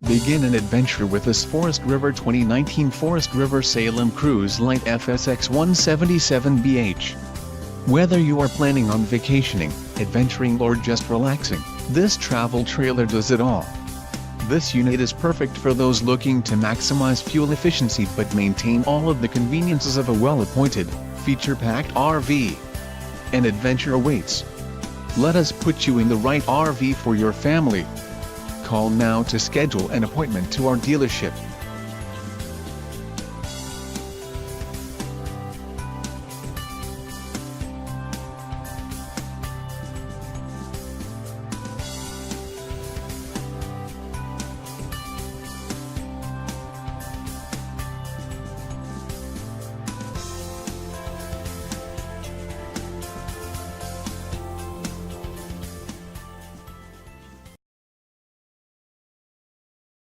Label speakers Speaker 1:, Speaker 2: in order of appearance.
Speaker 1: Begin an adventure with this Forest River 2019 Forest River Salem Cruise Lite FSX 177BH. Whether you are planning on vacationing, adventuring or just relaxing, this travel trailer does it all. This unit is perfect for those looking to maximize fuel efficiency but maintain all of the conveniences of a well-appointed, feature-packed RV. An adventure awaits. Let us put you in the right RV for your family. Call now to schedule an appointment to our dealership.